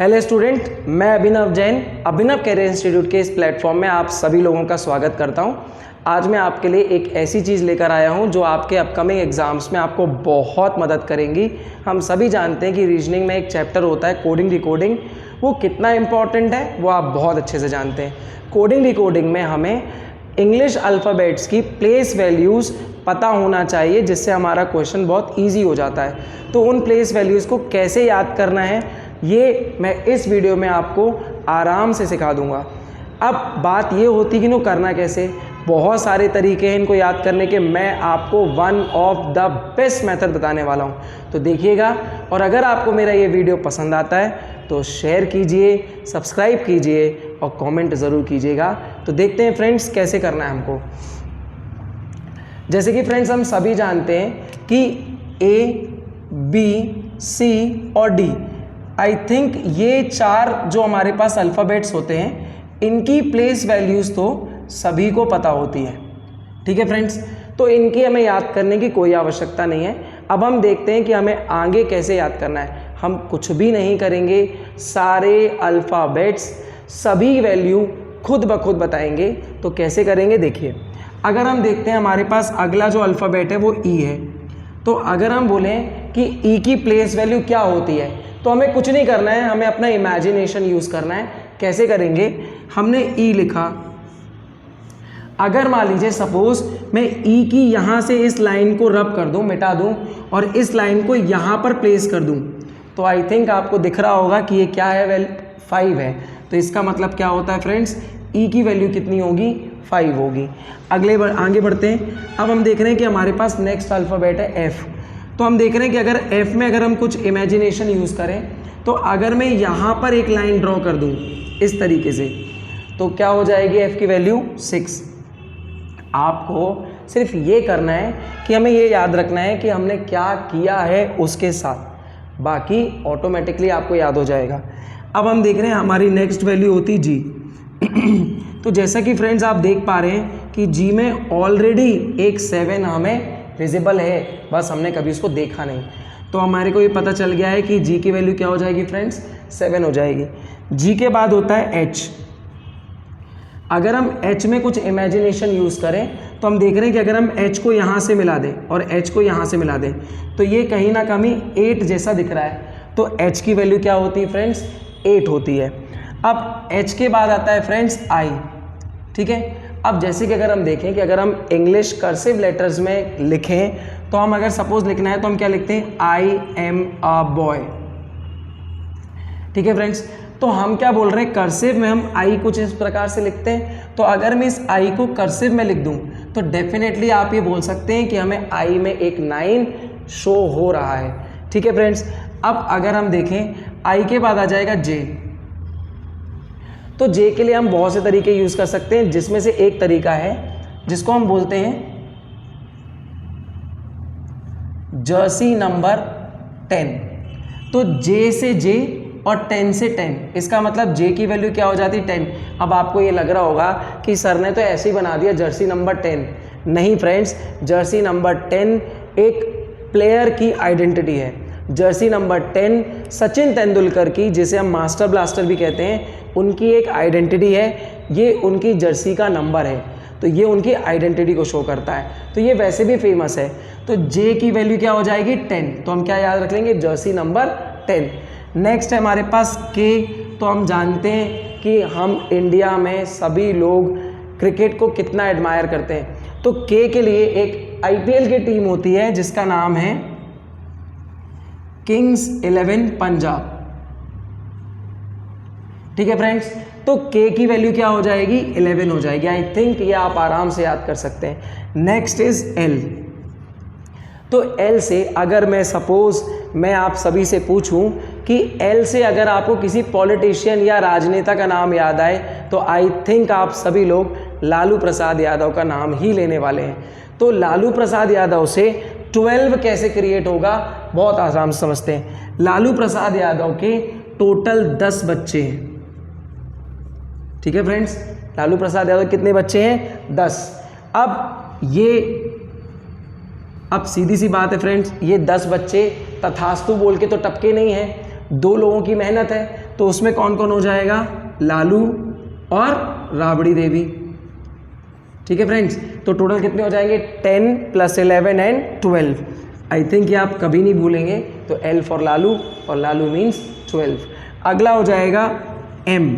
Hello student, मैं अभिनव जैन अभिनव career institute के इस प्लेटफॉर्म में आप सभी लोगों का स्वागत करता हूं। आज मैं आपके लिए एक ऐसी चीज़ लेकर आया हूं जो आपके अपकमिंग एग्जाम्स में आपको बहुत मदद करेंगी। हम सभी जानते हैं कि रीजनिंग में एक चैप्टर होता है कोडिंग डिकोडिंग, वो कितना इम्पॉर्टेंट है वो आप बहुत अच्छे से जानते हैं। कोडिंग डिकोडिंग में हमें इंग्लिश अल्फ़ाबेट्स की प्लेस वैल्यूज़ पता होना चाहिए, जिससे हमारा क्वेश्चन बहुत ईजी हो जाता है। तो उन प्लेस वैल्यूज़ को कैसे याद करना है ये मैं इस वीडियो में आपको आराम से सिखा दूंगा। अब बात ये होती कि इनको करना कैसे, बहुत सारे तरीके हैं इनको याद करने के। मैं आपको one of the best method बताने वाला हूँ, तो देखिएगा। और अगर आपको मेरा ये वीडियो पसंद आता है तो शेयर कीजिए, सब्सक्राइब कीजिए और कमेंट ज़रूर कीजिएगा। तो देखते हैं फ्रेंड्स कैसे करना है हमको। जैसे कि फ्रेंड्स हम सभी जानते हैं कि A, B, C और D, आई थिंक ये चार जो हमारे पास अल्फ़ाबेट्स होते हैं इनकी प्लेस वैल्यूज़ तो सभी को पता होती है। ठीक है फ्रेंड्स, तो इनकी हमें याद करने की कोई आवश्यकता नहीं है। अब हम देखते हैं कि हमें आगे कैसे याद करना है। हम कुछ भी नहीं करेंगे, सारे अल्फ़ाबेट्स सभी वैल्यू खुद ब खुद बताएंगे। तो कैसे करेंगे देखिए। अगर हम देखते हैं हमारे पास अगला जो अल्फ़ाबेट है वो ई है, तो अगर हम बोलें कि ई की प्लेस वैल्यू क्या होती है तो हमें कुछ नहीं करना है, हमें अपना इमेजिनेशन यूज़ करना है। कैसे करेंगे, हमने ई लिखा, अगर मान लीजिए सपोज मैं ई की यहाँ से इस लाइन को रब कर दूँ, मिटा दूँ और इस लाइन को यहाँ पर प्लेस कर दूँ, तो आई थिंक आपको दिख रहा होगा कि ये क्या है, 5 है। तो इसका मतलब क्या होता है फ्रेंड्स, ई की वैल्यू कितनी होगी, 5 होगी। आगे बढ़ते हैं। अब हम देख रहे हैं कि हमारे पास नेक्स्ट अल्फ़ाबेट है एफ़। तो हम देख रहे हैं कि अगर एफ़ में अगर हम कुछ इमेजिनेशन यूज़ करें तो अगर मैं यहाँ पर एक लाइन ड्रॉ कर दूँ इस तरीके से, तो क्या हो जाएगी एफ़ की वैल्यू 6। आपको सिर्फ ये करना है कि हमें ये याद रखना है कि हमने क्या किया है उसके साथ, बाकी ऑटोमेटिकली आपको याद हो जाएगा। अब हम देख रहे हैं हमारी नेक्स्ट वैल्यू होती जी। तो जैसा कि फ्रेंड्स आप देख पा रहे हैं कि जी में ऑलरेडी एक 7 हमें विजिबल है, बस हमने कभी उसको देखा नहीं। तो हमारे को ये पता चल गया है कि जी की वैल्यू क्या हो जाएगी फ्रेंड्स, 7 हो जाएगी। जी के बाद होता है एच। अगर हम एच में कुछ इमेजिनेशन यूज़ करें तो हम देख रहे हैं कि अगर हम एच को यहाँ से मिला दें और एच को यहाँ से मिला दें तो ये कहीं ना कहीं 8 जैसा दिख रहा है। तो एच की वैल्यू क्या होती है फ्रेंड्स, 8 होती है। अब एच के बाद आता है फ्रेंड्स आई। ठीक है, अब जैसे कि अगर हम देखें कि अगर हम इंग्लिश कर्सिव लेटर्स में लिखें तो हम अगर सपोज लिखना है तो हम क्या लिखते हैं, आई एम अ बॉय। ठीक है फ्रेंड्स, तो हम क्या बोल रहे हैं, कर्सिव में हम आई कुछ इस प्रकार से लिखते हैं। तो अगर मैं इस आई को कर्सिव में लिख दूं तो डेफिनेटली आप ये बोल सकते हैं कि हमें आई में एक 9 शो हो रहा है। ठीक है फ्रेंड्स, अब अगर हम देखें आई के बाद आ जाएगा जे। तो जे के लिए हम बहुत से तरीके यूज़ कर सकते हैं, जिसमें से एक तरीका है जिसको हम बोलते हैं जर्सी नंबर 10। तो जे से जे और 10 से 10, इसका मतलब जे की वैल्यू क्या हो जाती है, 10। अब आपको ये लग रहा होगा कि सर ने तो ऐसे ही बना दिया जर्सी नंबर 10। नहीं फ्रेंड्स, जर्सी नंबर 10 एक प्लेयर की आइडेंटिटी है। जर्सी नंबर 10 सचिन तेंदुलकर की, जिसे हम मास्टर ब्लास्टर भी कहते हैं, उनकी एक आइडेंटिटी है। ये उनकी जर्सी का नंबर है, तो ये उनकी आइडेंटिटी को शो करता है। तो ये वैसे भी फेमस है। तो जे की वैल्यू क्या हो जाएगी, 10। तो हम क्या याद रख लेंगे, जर्सी नंबर 10। नेक्स्ट है हमारे पास के। तो हम जानते हैं कि हम इंडिया में सभी लोग क्रिकेट को कितना एडमायर करते हैं। तो के के लिए एक आईपीएल की टीम होती है जिसका नाम है किंग्स 11 पंजाब। ठीक है फ्रेंड्स, तो के की वैल्यू क्या हो जाएगी, 11 हो जाएगी। आई थिंक ये आप आराम से याद कर सकते हैं। Next is L. तो एल से अगर मैं सपोज मैं आप सभी से पूछूं कि एल से अगर आपको किसी पॉलिटिशियन या राजनेता का नाम याद आए तो आई थिंक आप सभी लोग लालू प्रसाद यादव का नाम ही लेने वाले हैं। तो लालू प्रसाद यादव से 12 कैसे क्रिएट होगा, बहुत आराम से समझते हैं। लालू प्रसाद यादव के टोटल 10 बच्चे हैं। ठीक है फ्रेंड्स, लालू प्रसाद यादव कितने बच्चे हैं, 10। अब सीधी सी बात है फ्रेंड्स, ये 10 बच्चे तथास्तु बोल के तो टपके नहीं हैं, 2 लोगों की मेहनत है। तो उसमें कौन कौन हो जाएगा, लालू और राबड़ी देवी। ठीक है फ्रेंड्स, तो टोटल कितने हो जाएंगे, 10 + 11 एंड 12। आई थिंक ये आप कभी नहीं भूलेंगे। तो L फॉर लालू, और लालू मीन्स 12। अगला हो जाएगा M।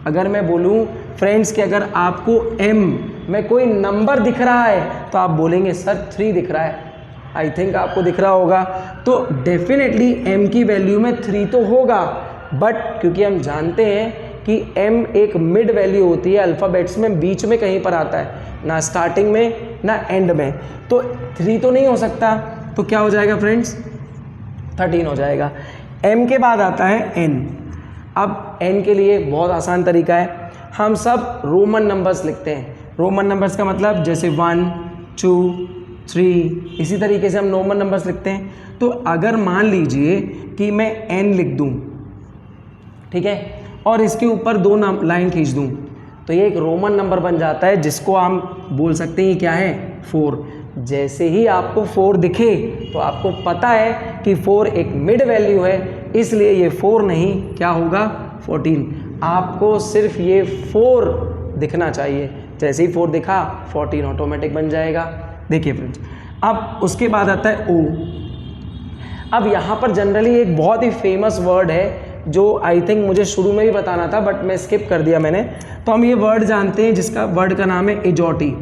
अगर मैं बोलूँ फ्रेंड्स कि अगर आपको M में कोई नंबर दिख रहा है तो आप बोलेंगे सर 3 दिख रहा है। आई थिंक आपको दिख रहा होगा। तो डेफिनेटली M की वैल्यू में 3 तो होगा, बट क्योंकि हम जानते हैं कि M एक मिड वैल्यू होती है, अल्फ़ाबेट्स में बीच में कहीं पर आता है, ना स्टार्टिंग में ना एंड में, तो 3 तो नहीं हो सकता। तो क्या हो जाएगा फ्रेंड्स, 13 हो जाएगा। M के बाद आता है N। अब N के लिए बहुत आसान तरीका है, हम सब रोमन नंबर्स लिखते हैं। रोमन नंबर्स का मतलब जैसे 1, 2, 3, इसी तरीके से हम रोमन नंबर्स लिखते हैं। तो अगर मान लीजिए कि मैं N लिख दूँ, ठीक है, और इसके ऊपर 2 लाइन खींच दूँ, तो ये एक रोमन नंबर बन जाता है, जिसको हम बोल सकते हैं क्या है, 4। जैसे ही आपको 4 दिखे तो आपको पता है कि 4 एक मिड वैल्यू है, इसलिए ये 4 नहीं, क्या होगा, 14। आपको सिर्फ ये 4 दिखना चाहिए। जैसे ही 4 दिखा 14 ऑटोमेटिक बन जाएगा। देखिए फ्रेंड्स, अब उसके बाद आता है O। अब यहाँ पर जनरली एक बहुत ही फेमस वर्ड है जो आई थिंक मुझे शुरू में भी बताना था, बट मैं स्किप कर दिया मैंने। तो हम ये वर्ड जानते हैं, जिसका वर्ड का नाम है एजोटी।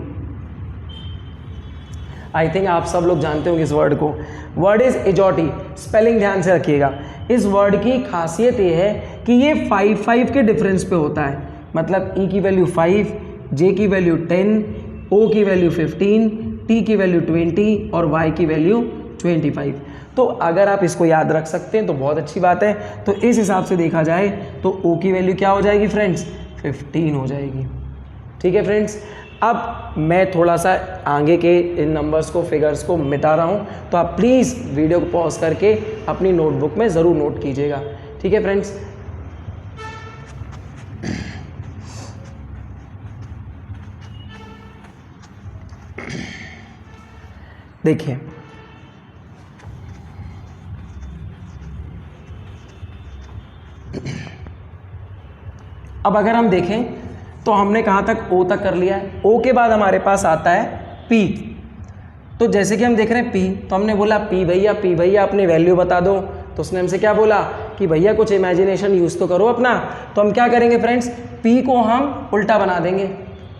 आई थिंक आप सब लोग जानते होंगे इस वर्ड को। वर्ड इज एजोटी, स्पेलिंग ध्यान से रखिएगा। इस वर्ड की खासियत ये है कि ये 5 के डिफरेंस पे होता है। मतलब E की वैल्यू 5, J की वैल्यू 10, O की वैल्यू 15, T की वैल्यू 20 और Y की वैल्यू 25। तो अगर आप इसको याद रख सकते हैं तो बहुत अच्छी बात है। तो इस हिसाब से देखा जाए तो O की वैल्यू क्या हो जाएगी फ्रेंड्स, 15 हो जाएगी। ठीक है फ्रेंड्स, अब मैं थोड़ा सा आगे के इन नंबर्स को, फिगर्स को मिटा रहा हूँ, तो आप प्लीज़ वीडियो को पॉज करके अपनी नोटबुक में ज़रूर नोट कीजिएगा। ठीक है फ्रेंड्स, देखिए अब अगर हम देखें तो हमने कहाँ तक, O तक कर लिया है। O के बाद हमारे पास आता है P। तो जैसे कि हम देख रहे हैं P, तो हमने बोला P भैया अपनी वैल्यू बता दो। तो उसने हमसे क्या बोला कि भैया कुछ इमेजिनेशन यूज़ तो करो अपना। तो हम क्या करेंगे फ्रेंड्स, P को हम उल्टा बना देंगे।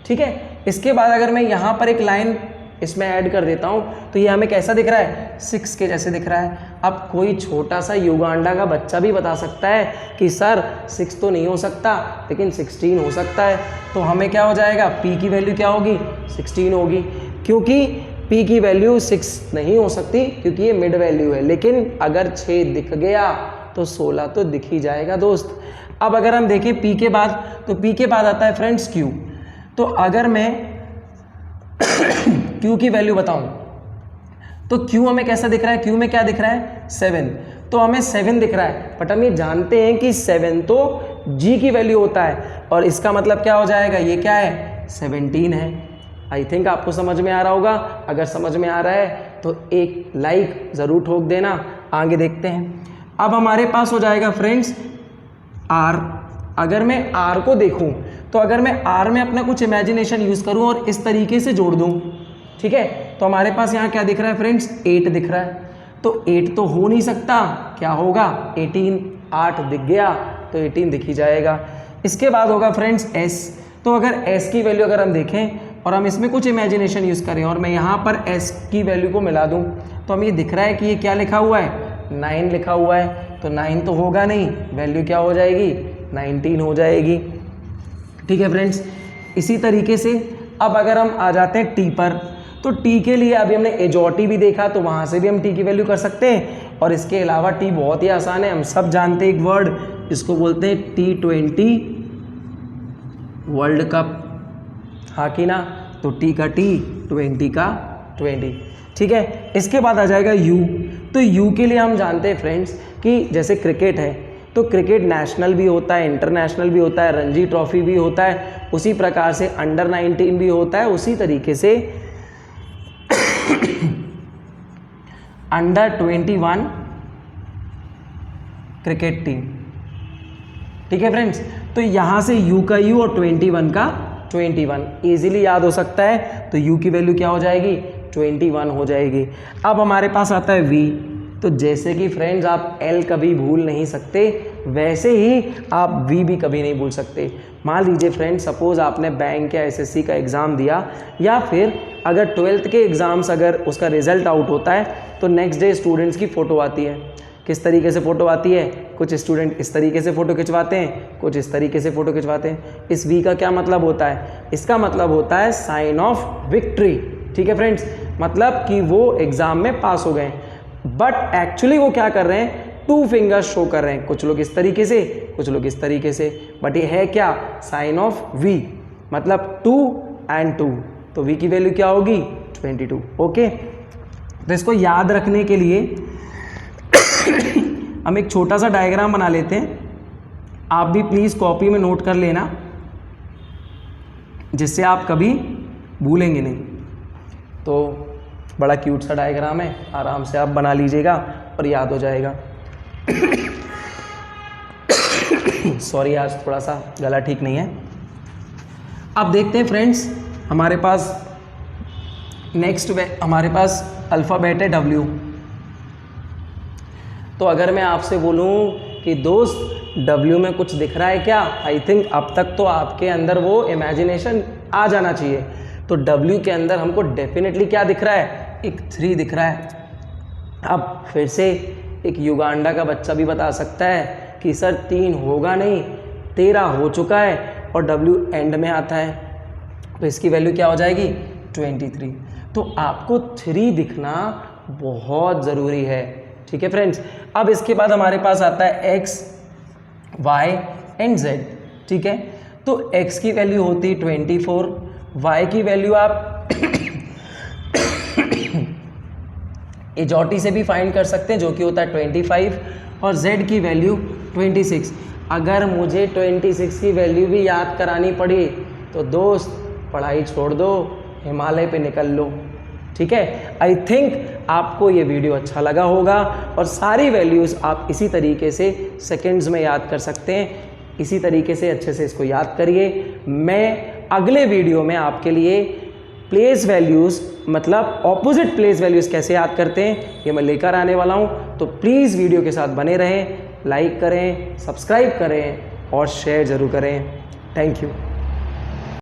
ठीक है, इसके बाद अगर मैं यहाँ पर एक लाइन इसमें ऐड कर देता हूँ तो ये हमें कैसा दिख रहा है, 6 के जैसे दिख रहा है। अब कोई छोटा सा युगांडा का बच्चा भी बता सकता है कि सर 6 तो नहीं हो सकता, लेकिन 16 हो सकता है। तो हमें क्या हो जाएगा, P की वैल्यू क्या होगी, 16 होगी। क्योंकि P की वैल्यू 6 नहीं हो सकती, क्योंकि ये मिड वैल्यू है। लेकिन अगर 6 दिख गया तो 16 तो दिख ही जाएगा दोस्त। अब अगर हम देखें P के बाद, तो P के बाद आता है फ्रेंड्स Q। तो अगर मैं Q की वैल्यू बताऊं तो Q हमें कैसा दिख रहा है, Q में क्या दिख रहा है, 7। तो हमें 7 दिख रहा है, बट हम ये जानते हैं कि 7 तो G की वैल्यू होता है, और इसका मतलब क्या हो जाएगा, ये क्या है, 17 है। आई थिंक आपको समझ में आ रहा होगा। अगर समझ में आ रहा है तो एक लाइक ज़रूर ठोक देना। आगे देखते हैं। अब हमारे पास हो जाएगा फ्रेंड्स R। अगर मैं R को देखूं तो अगर मैं R में अपना कुछ इमेजिनेशन यूज़ करूं और इस तरीके से जोड़ दूं, ठीक है, तो हमारे पास यहाँ क्या दिख रहा है फ्रेंड्स, 8 दिख रहा है। तो 8 तो हो नहीं सकता, क्या होगा, 18। 8 दिख गया तो 18 दिख ही जाएगा। इसके बाद होगा फ्रेंड्स S। तो अगर S की वैल्यू अगर हम देखें और हम इसमें कुछ इमेजिनेशन यूज़ करें और मैं यहाँ पर S की वैल्यू को मिला दूँ, तो हमें ये दिख रहा है कि ये क्या लिखा हुआ है, 9 लिखा हुआ है। तो 9 तो होगा नहीं, वैल्यू क्या हो जाएगी, 19 हो जाएगी। ठीक है फ्रेंड्स, इसी तरीके से अब अगर हम आ जाते हैं T पर, तो T के लिए अभी हमने एजोटी भी देखा, तो वहाँ से भी हम T की वैल्यू कर सकते हैं। और इसके अलावा T बहुत ही आसान है, हम सब जानते हैं एक वर्ड, इसको बोलते हैं T20 वर्ल्ड कप, हाँ कि ना। तो T का T, 20 का 20। ठीक है, इसके बाद आ जाएगा U। तो U के लिए हम जानते हैं फ्रेंड्स कि जैसे क्रिकेट है, तो क्रिकेट नेशनल भी होता है, इंटरनेशनल भी होता है, रणजी ट्रॉफी भी होता है, उसी प्रकार से अंडर 19 भी होता है, उसी तरीके से अंडर 21 क्रिकेट टीम। ठीक है फ्रेंड्स, तो यहाँ से u का u और 21 का 21 इजीली याद हो सकता है, तो u की वैल्यू क्या हो जाएगी 21 हो जाएगी। अब हमारे पास आता है v, तो जैसे कि फ्रेंड्स आप l कभी भूल नहीं सकते वैसे ही आप v भी कभी नहीं भूल सकते। मान लीजिए फ्रेंड्स सपोज़ आपने बैंक या एसएससी का एग्ज़ाम दिया, या फिर अगर 12th के एग्ज़ाम्स अगर उसका रिज़ल्ट आउट होता है तो नेक्स्ट डे स्टूडेंट्स की फ़ोटो आती है। किस तरीके से फ़ोटो आती है, कुछ स्टूडेंट इस तरीके से फ़ोटो खिंचवाते हैं, कुछ इस तरीके से फ़ोटो खिंचवाते हैं। इस वी का क्या मतलब होता है, इसका मतलब होता है साइन ऑफ विक्ट्री। ठीक है फ्रेंड्स, मतलब कि वो एग्ज़ाम में पास हो गए, बट एक्चुअली वो क्या कर रहे हैं, 2 फिंगर्स शो कर रहे हैं, कुछ लोग इस तरीके से, कुछ लोग इस तरीके से, बट ये है क्या, साइन ऑफ वी, मतलब 2 and 2, तो वी की वैल्यू क्या होगी 22। ओके, तो इसको याद रखने के लिए हम एक छोटा सा डायग्राम बना लेते हैं, आप भी प्लीज़ कॉपी में नोट कर लेना जिससे आप कभी भूलेंगे नहीं। तो बड़ा क्यूट सा डायग्राम है, आराम से आप बना लीजिएगा और याद हो जाएगा। सॉरी आज थोड़ा सा गला ठीक नहीं है। अब देखते हैं फ्रेंड्स, हमारे पास नेक्स्ट हमारे पास अल्फ़ाबेट है W। तो अगर मैं आपसे बोलूं कि दोस्त W में कुछ दिख रहा है क्या, आई थिंक अब तक तो आपके अंदर वो इमेजिनेशन आ जाना चाहिए। तो W के अंदर हमको डेफिनेटली क्या दिख रहा है, एक 3 दिख रहा है। अब फिर से एक युगांडा का बच्चा भी बता सकता है कि सर 3 होगा नहीं, 13 हो चुका है और W एंड में आता है, तो इसकी वैल्यू क्या हो जाएगी 23। तो आपको 3 दिखना बहुत ज़रूरी है। ठीक है फ्रेंड्स, अब इसके बाद हमारे पास आता है x, y एंड z। ठीक है, तो x की वैल्यू होती है 24, y की वैल्यू आप एजॉटी से भी फाइंड कर सकते हैं जो कि होता है 25, और z की वैल्यू 26। अगर मुझे 26 की वैल्यू भी याद करानी पड़ी तो दोस्त पढ़ाई छोड़ दो, हिमालय पे निकल लो। ठीक है, आई थिंक आपको ये वीडियो अच्छा लगा होगा और सारी वैल्यूज़ आप इसी तरीके से सेकंड्स में याद कर सकते हैं। इसी तरीके से अच्छे से इसको याद करिए। मैं अगले वीडियो में आपके लिए प्लेस वैल्यूज़, मतलब ऑपोजिट प्लेस वैल्यूज़ कैसे याद करते हैं, ये मैं लेकर आने वाला हूँ। तो प्लीज़ वीडियो के साथ बने रहें, लाइक करें, सब्सक्राइब करें और शेयर ज़रूर करें। Thank you.